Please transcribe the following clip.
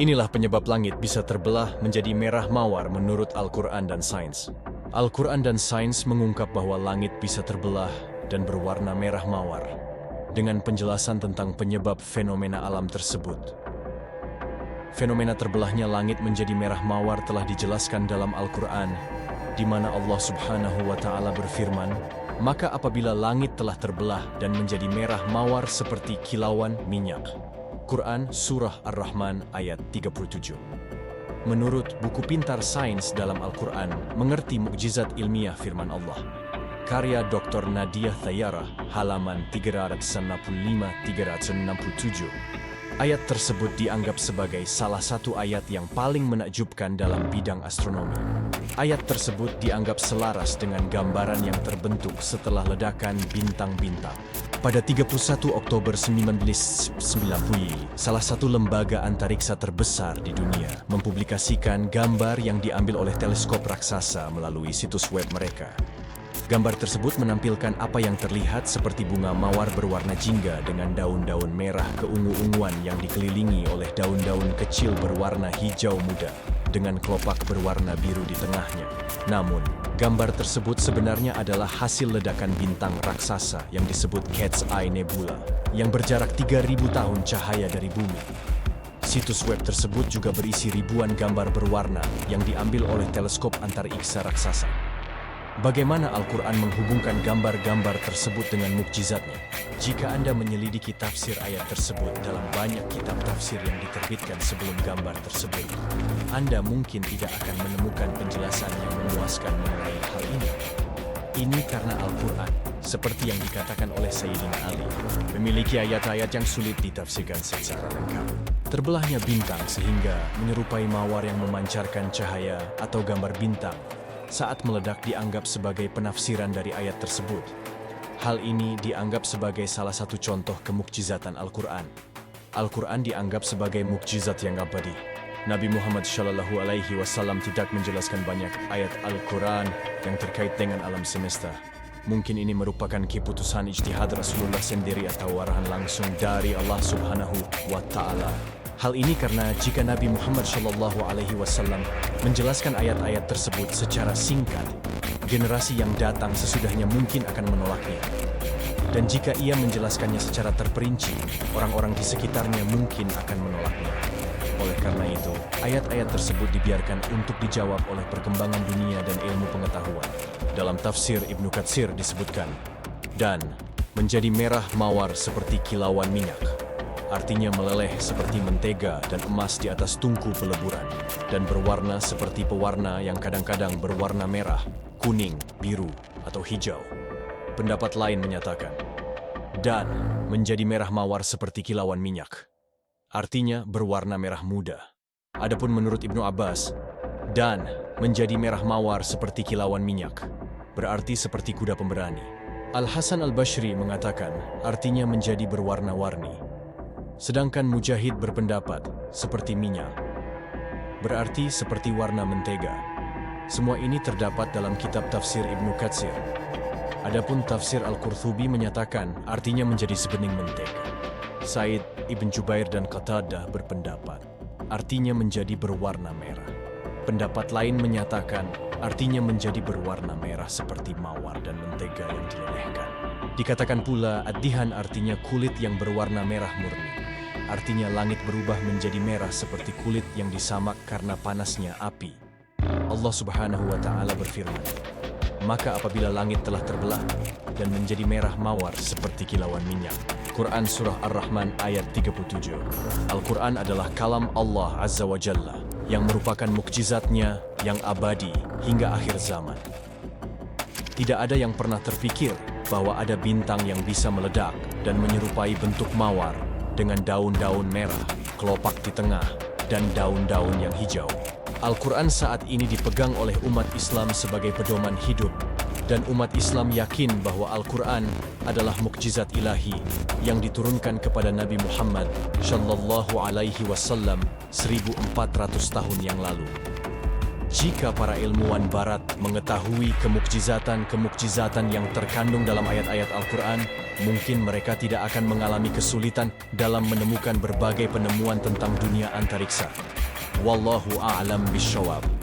Inilah penyebab langit bisa terbelah menjadi merah mawar menurut Al-Quran dan sains. Al-Quran dan sains mengungkap bahwa langit bisa terbelah dan berwarna merah mawar dengan penjelasan tentang penyebab fenomena alam tersebut. Fenomena terbelahnya langit menjadi merah mawar telah dijelaskan dalam Al-Quran, di mana Allah Subhanahu wa Ta'ala berfirman, "Maka apabila langit telah terbelah dan menjadi merah mawar seperti kilauan minyak." Quran Surah Ar-Rahman ayat 37. Menurut buku pintar sains dalam Al-Quran, mengerti mukjizat ilmiah firman Allah. Karya Dr. Nadia Thayyara, halaman 365-367. Ayat tersebut dianggap sebagai salah satu ayat yang paling menakjubkan dalam bidang astronomi. Ayat tersebut dianggap selaras dengan gambaran yang terbentuk setelah ledakan bintang-bintang. Pada 31 Oktober 1990, salah satu lembaga antariksa terbesar di dunia mempublikasikan gambar yang diambil oleh teleskop raksasa melalui situs web mereka. Gambar tersebut menampilkan apa yang terlihat seperti bunga mawar berwarna jingga dengan daun-daun merah keungu-unguan yang dikelilingi oleh daun-daun kecil berwarna hijau muda dengan kelopak berwarna biru di tengahnya. Namun, gambar tersebut sebenarnya adalah hasil ledakan bintang raksasa yang disebut Cat's Eye Nebula yang berjarak 3.000 tahun cahaya dari bumi. Situs web tersebut juga berisi ribuan gambar berwarna yang diambil oleh teleskop antariksa raksasa. Bagaimana Al-Quran menghubungkan gambar-gambar tersebut dengan mukjizatnya? Jika Anda menyelidiki tafsir ayat tersebut dalam banyak kitab tafsir yang diterbitkan sebelum gambar tersebut, Anda mungkin tidak akan menemukan penjelasan yang memuaskan mengenai hal ini. Ini karena Al-Quran, seperti yang dikatakan oleh Sayyidina Ali, memiliki ayat-ayat yang sulit ditafsirkan secara lengkap. Terbelahnya bintang sehingga menyerupai mawar yang memancarkan cahaya atau gambar bintang saat meledak dianggap sebagai penafsiran dari ayat tersebut. Hal ini dianggap sebagai salah satu contoh kemukjizatan Al-Quran. Al-Quran dianggap sebagai mukjizat yang abadi. Nabi Muhammad SAW tidak menjelaskan banyak ayat Al-Quran yang terkait dengan alam semesta. Mungkin ini merupakan keputusan ijtihad Rasulullah sendiri atau arahan langsung dari Allah Subhanahu wa Ta'ala. Hal ini karena jika Nabi Muhammad SAW menjelaskan ayat-ayat tersebut secara singkat, generasi yang datang sesudahnya mungkin akan menolaknya. Dan jika ia menjelaskannya secara terperinci, orang-orang di sekitarnya mungkin akan menolaknya. Oleh karena itu, ayat-ayat tersebut dibiarkan untuk dijawab oleh perkembangan dunia dan ilmu pengetahuan. Dalam tafsir Ibnu Katsir disebutkan, dan menjadi merah mawar seperti kilauan minyak. Artinya meleleh seperti mentega dan emas di atas tungku peleburan, dan berwarna seperti pewarna yang kadang-kadang berwarna merah, kuning, biru, atau hijau. Pendapat lain menyatakan, dan menjadi merah mawar seperti kilauan minyak. Artinya berwarna merah muda. Adapun menurut Ibnu Abbas, dan menjadi merah mawar seperti kilauan minyak, berarti seperti kuda pemberani. Al-Hasan Al-Bashri mengatakan, artinya menjadi berwarna-warni. Sedangkan Mujahid berpendapat, seperti minyak, berarti seperti warna mentega. Semua ini terdapat dalam kitab tafsir Ibnu Katsir. Adapun tafsir Al-Qurtubi menyatakan, artinya menjadi sebening mentega. Said, Ibn Jubair dan Qatadah berpendapat, artinya menjadi berwarna merah. Pendapat lain menyatakan, artinya menjadi berwarna merah seperti mawar dan mentega yang dilelehkan. Dikatakan pula, ad-dihan artinya kulit yang berwarna merah murni. Artinya langit berubah menjadi merah seperti kulit yang disamak karena panasnya api. Allah Subhanahu wa Ta'ala berfirman, "Maka apabila langit telah terbelah dan menjadi merah mawar seperti kilauan minyak." Quran Surah Ar-Rahman ayat 37. Al-Quran adalah kalam Allah Azza wa Jalla yang merupakan mukjizatnya yang abadi hingga akhir zaman. Tidak ada yang pernah terpikir bahwa ada bintang yang bisa meledak dan menyerupai bentuk mawar dengan daun-daun merah, kelopak di tengah, dan daun-daun yang hijau. Al-Quran saat ini dipegang oleh umat Islam sebagai pedoman hidup, dan umat Islam yakin bahwa Al-Quran adalah mukjizat ilahi yang diturunkan kepada Nabi Muhammad Shallallahu Alaihi Wasallam 1400 tahun yang lalu. Jika para ilmuwan barat mengetahui kemukjizatan yang terkandung dalam ayat-ayat Al-Quran, mungkin mereka tidak akan mengalami kesulitan dalam menemukan berbagai penemuan tentang dunia antariksa. Wallahu a'lam bishawab.